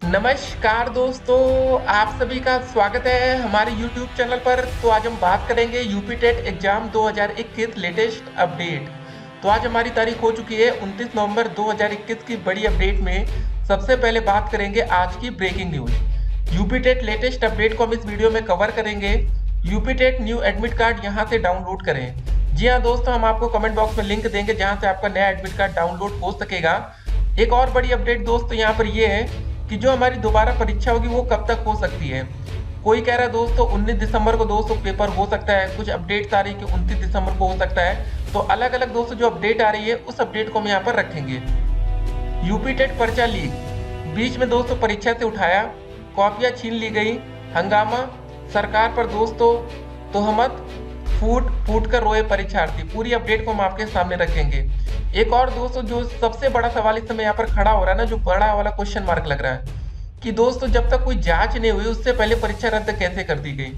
नमस्कार दोस्तों, आप सभी का स्वागत है हमारे YouTube चैनल पर। तो आज हम बात करेंगे UP TET exam 2021 latest update. तो आज हमारी तारीख हो चुकी है 29 नवंबर 2021 की बड़ी अपडेट में सबसे पहले बात करेंगे आज की breaking news. UP TET latest update को हम इस वीडियो में कवर करेंगे। UP TET new admit card यहाँ से डाउनलोड करें। जी हाँ दोस्तों, हम आपको कमेंट बॉक्स में लिंक देंगे जहाँ से आपका नया एडमिट कार्ड डाउनलोड हो सकेगा। एक और बड़ी अपडेट दोस्तों यहाँ पर ये है कि जो हमारी दोबारा परीक्षा होगी वो कब तक हो सकती है। कोई कह रहा है दोस्तों 19 दिसंबर को दोस्तों पेपर हो सकता है, कुछ अपडेट्स आ रही है कि 29 दिसंबर को हो सकता है। तो अलग अलग दोस्तों जो अपडेट आ रही है उस अपडेट को हम यहाँ पर रखेंगे। यूपी टेट पर्चा लीक, बीच में दोस्तों परीक्षा से उठाया, कॉपियां छीन ली गई, हंगामा, सरकार पर दोस्तों तोहमत, फूट फूट कर रोए परीक्षार्थी। पूरी अपडेट को हम आपके सामने रखेंगे। एक और दोस्तों जो सबसे बड़ा सवाल इस समय यहाँ पर खड़ा हो रहा है ना, जो बड़ा वाला क्वेश्चन मार्क लग रहा है कि दोस्तों जब तक कोई जांच नहीं हुई उससे पहले परीक्षा रद्द कैसे कर दी गई।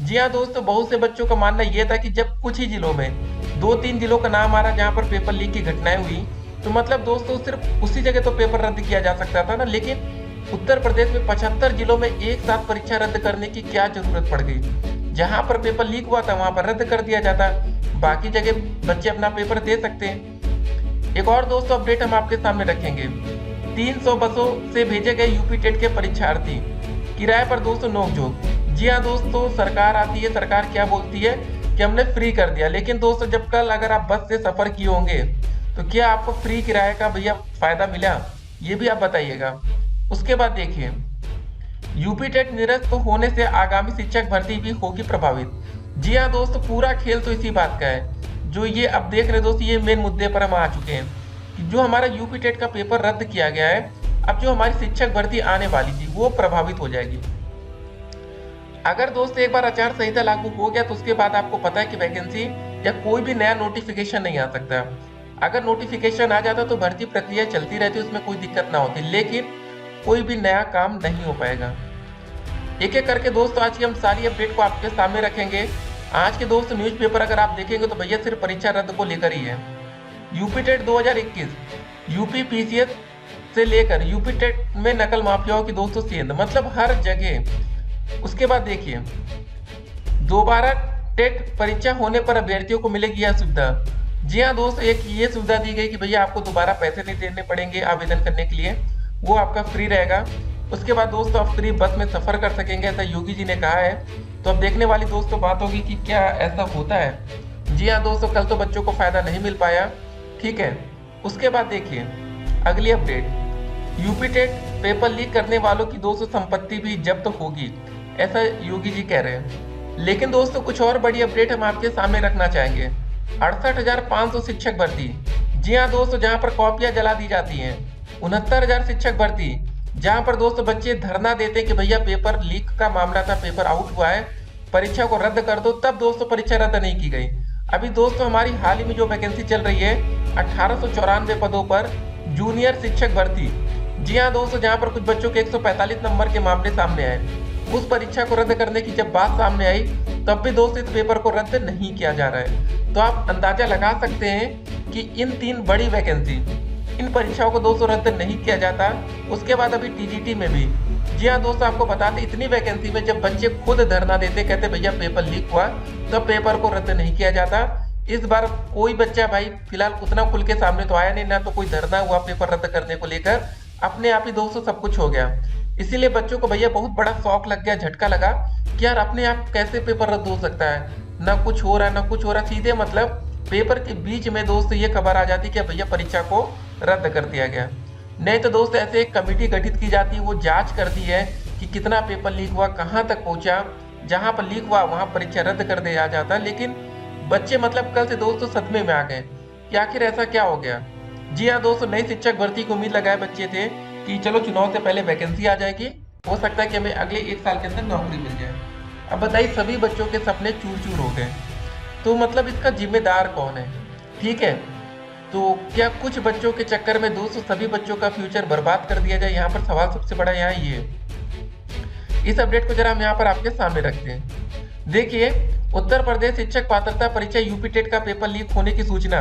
जी हाँ दोस्तों, बहुत से बच्चों का मानना यह था कि जब कुछ ही जिलों में 2-3 जिलों का नाम आ रहा जहाँ पर पेपर लीक की घटनाएं हुई, तो मतलब दोस्तों सिर्फ उसी जगह तो पेपर रद्द किया जा सकता था ना। लेकिन उत्तर प्रदेश में 75 जिलों में एक साथ परीक्षा रद्द करने की क्या जरूरत पड़ गई। जहां पर पेपर लीक हुआ था वहां पर रद्द कर दिया जाता, बाकी जगह बच्चे अपना पेपर दे सकते हैं। एक और दोस्तों अपडेट हम आपके सामने रखेंगे। 300 बसों से भेजे गए यूपी टेट के परीक्षार्थी, किराए पर दोस्तों नोकझोंक। जी हाँ दोस्तों, सरकार आती है, सरकार क्या बोलती है कि हमने फ्री कर दिया, लेकिन दोस्तों जब कल अगर आप बस से सफर किए होंगे तो क्या आपको फ्री किराए का भैया फायदा मिला, ये भी आप बताइएगा। उसके बाद देखिए, यूपी टेट निरस्त होने से आगामी शिक्षक भर्ती भी होगी प्रभावित। जी हाँ दोस्तों, पूरा खेल तो इसी बात का है। जो ये अब देख रहे दोस्तों, ये मेन मुद्दे पर हम आ चुके हैं कि जो हमारा यूपी टेट का पेपर रद्द किया गया है, अब जो हमारी शिक्षक भर्ती आने वाली थी वो प्रभावित हो जाएगी। अगर दोस्तों एक बार आचार संहिता लागू हो गया तो उसके बाद आपको पता है कि वैकेंसी या कोई भी नया नोटिफिकेशन नहीं आ सकता। अगर नोटिफिकेशन आ जाता तो भर्ती प्रक्रिया चलती रहती, उसमें कोई दिक्कत ना होती, लेकिन कोई भी नया काम नहीं हो पाएगा। एक एक करके दोस्तों आज की हम सारी अपडेट को आपके सामने रखेंगे। आज के दोस्तों न्यूज़पेपर अगर आप देखेंगे तो भैया सिर्फ परीक्षा रद्द को लेकर ही है। यूपी टेट 2021, यूपी पीसीएस से लेकर यूपी टेट में नकल माफियाओं की दोस्तों सेंध, मतलब हर जगह। उसके बाद देखिए, दोबारा टेट परीक्षा होने पर अभ्यर्थियों को मिलेगी यह सुविधा। जी हाँ दोस्तों, एक ये सुविधा दी गई कि भैया आपको दोबारा पैसे नहीं देने पड़ेंगे आवेदन करने के लिए, वो आपका फ्री रहेगा। उसके बाद दोस्तों आप फ्री बस में सफर कर सकेंगे, ऐसा योगी जी ने कहा है। तो अब देखने वाली दोस्तों बात होगी कि क्या ऐसा होता है। जी हाँ दोस्तों, कल तो बच्चों को फायदा नहीं मिल पाया, ठीक है। उसके बाद देखिए अगली update, UP TET paper leak करने वालों की दोस्तों संपत्ति भी जब्त होगी, ऐसा योगी जी कह रहे हैं। लेकिन दोस्तों कुछ और बड़ी अपडेट हम आपके सामने रखना चाहेंगे। 68,500 शिक्षक भर्ती। जी हाँ दोस्तों, जहाँ पर कॉपियां जला दी जाती हैं। 69,000 शिक्षक भर्ती, जहां पर दोस्तों बच्चे धरना देते हैं कि भैया पेपर लीक का मामला था, पेपर आउट हुआ है, परीक्षा को रद्द कर दो, तब दोस्तों परीक्षा रद्द नहीं की गई। अभी दोस्तों हमारी हाल ही में जो वैकेंसी चल रही है 1894 पदों पर जूनियर शिक्षक भर्ती। जी हाँ दोस्तों, जहां पर कुछ बच्चों के 145 नंबर के मामले सामने आए, उस परीक्षा को रद्द करने की जब बात सामने आई तब भी दोस्तों इस पेपर को रद्द नहीं किया जा रहा है। तो आप अंदाजा लगा सकते हैं कि इन 3 बड़ी वैकेंसी, इन परीक्षाओं को दोस्तों रद्द नहीं किया जाता। उसके बाद अभी टीजीटी में भी, जी हाँ दोस्तों, आपको बताते इतनी वैकेंसी में जब बच्चे खुद धरना देते, कहते भैया पेपर लीक हुआ, तब पेपर को रद्द नहीं किया जाता। इस बार कोई बच्चा भाई फिलहाल उतना खुल के सामने तो आया नहीं, ना तो कोई धरना हुआ पेपर रद्द करने को लेकर, अपने आप ही दोस्तों सब कुछ हो गया। इसीलिए बच्चों को भैया बहुत बड़ा शौक लग गया, झटका लगा कि यार अपने आप कैसे पेपर रद्द हो सकता है, ना कुछ हो रहा है ना कुछ हो रहा। सीधे मतलब पेपर के बीच में दोस्तों ये खबर आ जाती कि भैया परीक्षा को रद्द कर दिया गया। नहीं तो दोस्तों ऐसे एक कमेटी गठित की जाती है, वो जांच करती है कि कितना पेपर लीक हुआ, कहाँ तक पहुंचा, जहां पर लीक हुआ वहां परीक्षा रद्द कर दिया जाता। लेकिन बच्चे मतलब कल से दोस्तों सदमे में आ गए कि आखिर ऐसा क्या हो गया। जी हाँ दोस्तों, नई शिक्षक भर्ती की उम्मीद लगाए बच्चे थे कि चलो चुनाव से पहले वैकेंसी आ जाएगी, हो सकता है कि हमें अगले 1 साल के अंदर नौकरी मिल जाए। अब बताइए सभी बच्चों के सपने चूर चूर हो गए, तो मतलब इसका जिम्मेदार कौन है, ठीक है। तो क्या कुछ बच्चों के चक्कर में दोस्तों सभी बच्चों का फ्यूचर बर्बाद कर दिया जाए? यहाँ पर सवाल सबसे बड़ा यहाँ ये है। इस अपडेट को जरा हम यहाँ पर आपके सामने रखते हैं। देखिए, उत्तर प्रदेश शिक्षक पात्रता परीक्षा यूपी टेट का पेपर लीक होने की सूचना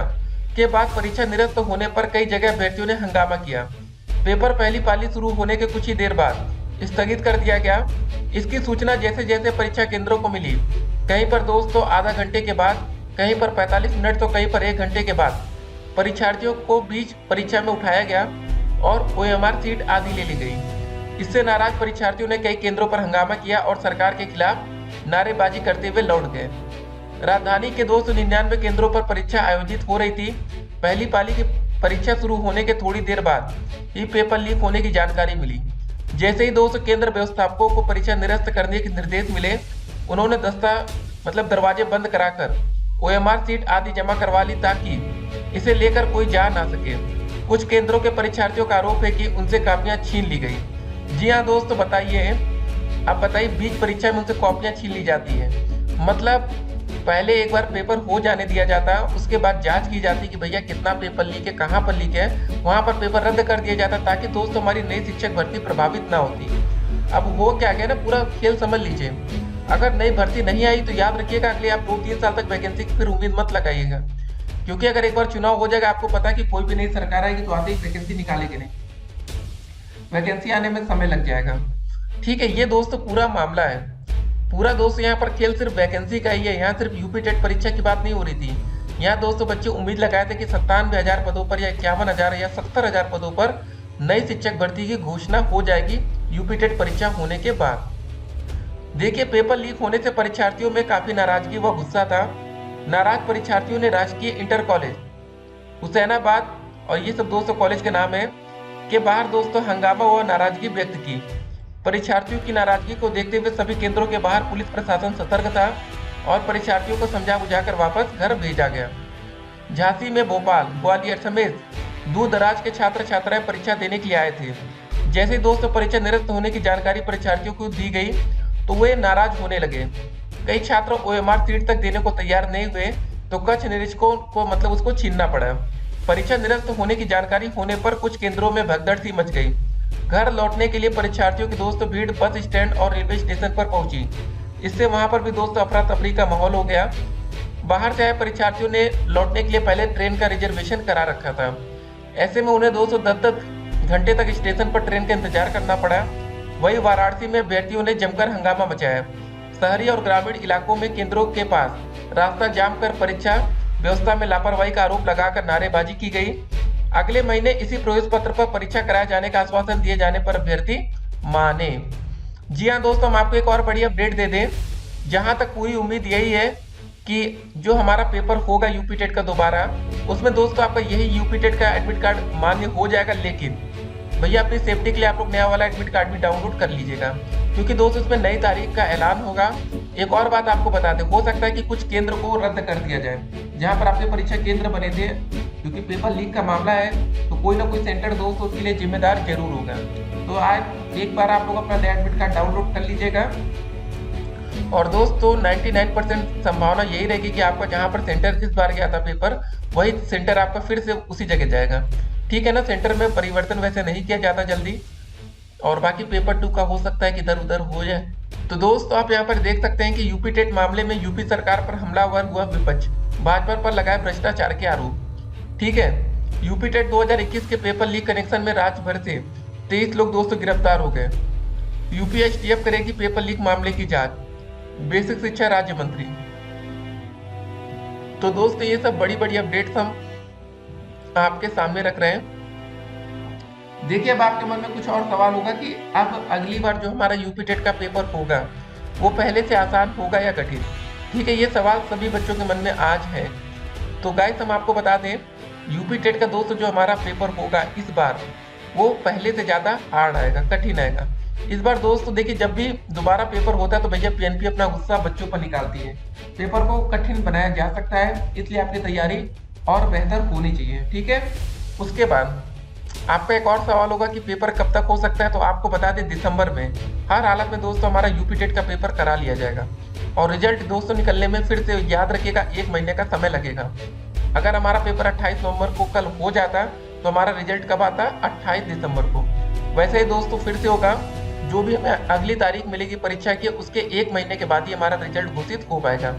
के बाद परीक्षा निरस्त होने पर कई जगह अभ्यर्थियों ने हंगामा किया। पेपर पहली पाली शुरू होने के कुछ ही देर बाद स्थगित कर दिया गया। इसकी सूचना जैसे जैसे परीक्षा केंद्रों को मिली, कहीं पर दोस्तों आधा घंटे के बाद, कहीं पर 45 मिनट तो कहीं पर 1 घंटे के बाद परीक्षार्थियों को बीच परीक्षा में उठाया गया और OMR सीट आदि ले ली गई। इससे नाराज परीक्षार्थियों ने कई केंद्रों पर हंगामा किया और सरकार के खिलाफ नारेबाजी करते हुए लौट गए। राजधानी के 299 केंद्रों पर परीक्षा आयोजित हो रही थी। पहली पाली की परीक्षा शुरू होने के थोड़ी देर बाद ही पेपर लीक होने की जानकारी मिली। जैसे ही 200 केंद्र व्यवस्थापकों को परीक्षा निरस्त करने के निर्देश मिले, उन्होंने दरवाजे बंद कराकर OMR सीट आदि जमा करवा ली ताकि इसे लेकर कोई जा ना सके। कुछ केंद्रों के परीक्षार्थियों का आरोप है कि उनसे कॉपियां छीन ली गई। जी हाँ दोस्तों, आप बताइए बीच परीक्षा में उनसे कॉपियां छीन ली जाती है। मतलब पहले एक बार पेपर हो जाने दिया जाता, उसके बाद जांच की जाती कि भैया कितना पेपर लीक है, कहाँ पर लीक है, वहां पर पेपर रद्द कर दिया जाता ताकि दोस्तों हमारी नई शिक्षक भर्ती प्रभावित ना होती। अब वो क्या गया ना, पूरा खेल समझ लीजिए। अगर नई भर्ती नहीं आई तो याद रखिएगा अगले आप 2-3 साल तक वैकेंसी की फिर उम्मीद मत लगाइएगा, क्योंकि अगर एक बार चुनाव हो जाएगा, आपको पता है कि कोई भी नई सरकार आएगी तो आते ही वैकेंसी निकालेगी नहीं, वैकेंसी आने में समय लग जाएगा। ठीक है, ये दोस्तों पूरा मामला है। पूरा दोस्तों यहाँ पर खेल सिर्फ वैकेंसी का ही है। यहाँ सिर्फ यूपी टेट परीक्षा की बात नहीं हो रही थी। यहाँ दोस्तों बच्चे उम्मीद लगाए थे कि 97,000 पदों पर या 51,000 या 70,000 पदों पर नई शिक्षक भर्ती की घोषणा हो जाएगी यूपी टेट परीक्षा होने के बाद। देखिए, पेपर लीक होने से परीक्षार्थियों में काफी नाराजगी व गुस्सा था। नाराज परीक्षार्थियों ने राजकीय इंटर कॉलेज हुसैनाबाद, और ये सब दोस्तों कॉलेज के नाम है, के बाहर दोस्तों हंगामा व नाराजगी व्यक्त की। परीक्षार्थियों की नाराजगी को देखते हुए सभी केंद्रों के बाहर पुलिस प्रशासन सतर्क था और परीक्षार्थियों को समझा बुझाकर वापस घर भेजा गया। झांसी में भोपाल, ग्वालियर समेत दूर दराज के छात्र छात्राएं परीक्षा देने के लिए आए थे। जैसे ही दोस्तों परीक्षा निरस्त होने की जानकारी परीक्षार्थियों को दी गई तो वे नाराज होने लगे। कई छात्र OMR सीट तक देने को तैयार नहीं हुए तो कक्ष निरीक्षकों को उसको छीनना पड़ा। परीक्षा निरस्त होने की जानकारी होने पर कुछ केंद्रों में भगदड़ सी मच गई। घर लौटने के लिए परीक्षार्थियों की दोस्तों भीड़ बस स्टैंड और रेलवे स्टेशन पर पहुंची। इससे वहां पर भी दोस्तों अफरा तफरी का माहौल हो गया। बाहर से आए परीक्षार्थियों ने लौटने के लिए पहले ट्रेन का रिजर्वेशन करा रखा था। ऐसे में उन्हें 210 घंटे तक स्टेशन पर ट्रेन का इंतजार करना पड़ा। वही वाराणसी में अभ्यर्थियों ने जमकर हंगामा मचाया। शहरी और ग्रामीण इलाकों में केंद्रों के पास रास्ता जाम कर परीक्षा व्यवस्था में लापरवाही का आरोप लगाकर नारेबाजी की गई। अगले महीने इसी प्रवेश पत्र पर परीक्षा कराए जाने का आश्वासन दिए जाने पर अभ्यर्थी माने। जी हाँ दोस्तों, हम आपको एक और बड़ी अपडेट दे दें। जहां तक पूरी उम्मीद यही है कि जो हमारा पेपर होगा यूपी टेट का दोबारा, उसमें दोस्तों आपका यही यूपी टेट का एडमिट कार्ड मान्य हो जाएगा। लेकिन भैया अपनी सेफ्टी के लिए आप लोग नया वाला एडमिट कार्ड भी डाउनलोड कर लीजिएगा, क्योंकि दोस्तों इसमें नई तारीख का ऐलान होगा। एक और बात आपको बता दें, हो सकता है कि कुछ केंद्र को रद्द कर दिया जाए जहां पर आपके परीक्षा केंद्र बने थे, क्योंकि पेपर लीक का मामला है तो कोई ना कोई सेंटर दोस्तों उसके लिए जिम्मेदार जरूर होगा। तो आज एक बार आप लोग अपना नया एडमिट कार्ड डाउनलोड कर लीजिएगा। और दोस्तों 99% संभावना यही रहेगी कि आपका जहां पर सेंटर इस बार गया था पेपर, वही सेंटर आपका फिर से उसी जगह जाएगा। ठीक है ना, सेंटर में परिवर्तन वैसे नहीं किया जाता जल्दी, और बाकी पेपर 2 का हो सकता है कि इधर उधर हो जाए। तो दोस्तों आप यहाँ पर देख सकते हैं कि यूपी टेट मामले में यूपी सरकार पर हमलावर हुआ विपक्ष, भाजपा पर लगाए भ्रष्टाचार के आरोप। ठीक है, यूपी टेट 2021 के पेपर लीक कनेक्शन में राज्य भर से 23 लोग दोस्तों गिरफ्तार हो गए। यूपी एसटीएफ करेगी पेपर लीक मामले की जांच, बेसिक शिक्षा राज्य मंत्री। तो दोस्तों ये सब बड़ी बड़ी अपडेट्स हम आपके सामने रख रहे हैं। देखिए, अब आपके मन में कुछ और सवाल होगा कि अब अगली बार जो हमारा यूपी टेट का पेपर होगा वो पहले से आसान होगा या कठिन। ठीक है, ये सवाल सभी बच्चों के मन में आज है। तो गाइस हम आपको बता दें, यूपी टेट का दोस्तों जो हमारा पेपर होगा इस बार वो पहले से ज़्यादा हार्ड आएगा, कठिन आएगा। इस बार दोस्तों देखिए, जब भी दोबारा पेपर होता है तो भैया पीएनपी अपना गुस्सा बच्चों पर निकालती है। पेपर को कठिन बनाया जा सकता है, इसलिए आपकी तैयारी और बेहतर होनी चाहिए। ठीक है, उसके बाद आपका एक और सवाल होगा कि पेपर कब तक हो सकता है। तो आपको बता दें, दिसंबर में हर हालत में दोस्तों हमारा यूपी टेट का पेपर करा लिया जाएगा, और रिजल्ट दोस्तों निकलने में फिर से याद रखिएगा 1 महीने का समय लगेगा। अगर हमारा पेपर 28 नवंबर को कल हो जाता तो हमारा रिजल्ट कब आता? 28 दिसंबर को। वैसे ही दोस्तों फिर से होगा, जो भी हमें अगली तारीख मिलेगी परीक्षा की उसके 1 महीने के बाद ही हमारा रिजल्ट घोषित हो पाएगा।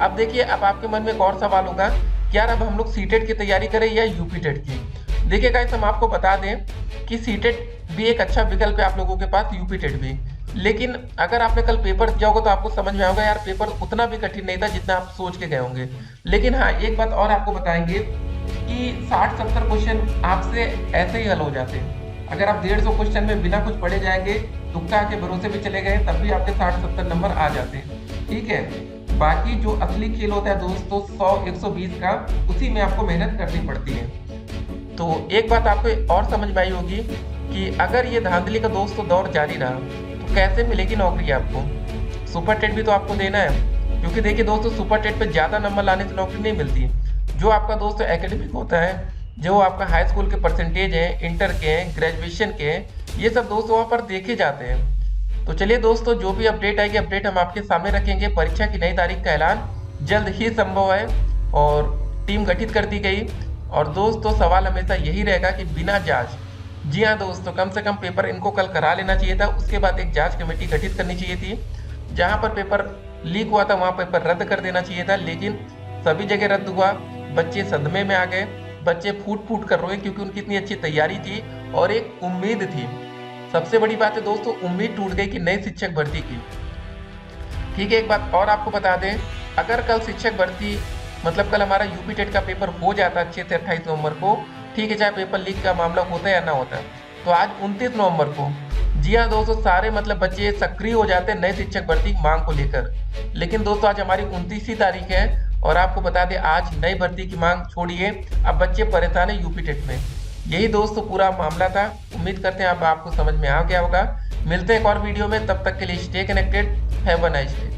अब देखिए, अब आपके मन में एक और सवाल होगा कि यार अब हम लोग सीटेट की तैयारी करें या यूपी टेट की। देखिए गाइस, हम आपको बता दें कि सीटेट भी एक अच्छा विकल्प है आप लोगों के पास, यूपी टेट भी। लेकिन अगर आपने कल पेपर दिया होगा तो आपको समझ में आएगा यार पेपर उतना भी कठिन नहीं था जितना आप सोच के गए होंगे। लेकिन हाँ, एक बात और आपको बताएंगे कि 60-70 क्वेश्चन आपसे ऐसे ही हल हो जाते हैं। अगर आप 150 क्वेश्चन में बिना कुछ पढ़े जाएंगे, तुक्का के भरोसे भी चले गए, तब भी आपके 60-70 नंबर आ जाते हैं। ठीक है, बाकी जो असली खेल होता है दोस्तों 100-120 का, उसी में आपको मेहनत करनी पड़ती है। तो एक बात आपको और समझ में आई होगी कि अगर ये धांधली का दोस्तों दौर जारी रहा तो कैसे मिलेगी नौकरी आपको। सुपर टेट भी तो आपको देना है, क्योंकि देखिए दोस्तों सुपर टेट पे ज़्यादा नंबर लाने से नौकरी नहीं मिलती। जो आपका दोस्तों एकेडमिक होता है, जो आपका हाई स्कूल के परसेंटेज हैं, इंटर के हैं, ग्रेजुएशन के हैं, ये सब दोस्तों वहाँ पर देखे जाते हैं। तो चलिए दोस्तों, जो भी अपडेट आएगी अपडेट हम आपके सामने रखेंगे। परीक्षा की नई तारीख का ऐलान जल्द ही संभव है और टीम गठित कर दी गई। और दोस्तों सवाल हमेशा यही रहेगा कि बिना जांच, जी हाँ दोस्तों, कम से कम पेपर इनको कल करा लेना चाहिए था। उसके बाद एक जांच कमेटी गठित करनी चाहिए थी। जहाँ पर पेपर लीक हुआ था वहाँ पेपर रद्द कर देना चाहिए था, लेकिन सभी जगह रद्द हुआ। बच्चे सदमे में आ गए, बच्चे फूट फूट कर रोए, क्योंकि उनकी इतनी अच्छी तैयारी थी और एक उम्मीद थी। सबसे बड़ी बात है दोस्तों, उम्मीद टूट गई कि नई शिक्षक भर्ती की। ठीक है, एक बात और आपको बता दें, अगर कल शिक्षक भर्ती मतलब कल हमारा यूपी टेट का पेपर हो जाता 6 से 28 नवंबर को, ठीक है, चाहे पेपर लीक का मामला होता है या ना होता, तो आज 29 नवंबर को, जी हाँ दोस्तों, सारे मतलब बच्चे सक्रिय हो जाते हैं नए शिक्षक भर्ती की मांग को लेकर। लेकिन दोस्तों आज हमारी 29 तारीख है और आपको बता दें आज नई भर्ती की मांग छोड़िए, अब बच्चे परेशान है यूपी टेट में। यही दोस्तों पूरा मामला था। उम्मीद करते हैं अब आपको समझ में आ गया होगा। मिलते हैं एक और वीडियो में, तब तक के लिए stay connected, have a nice day.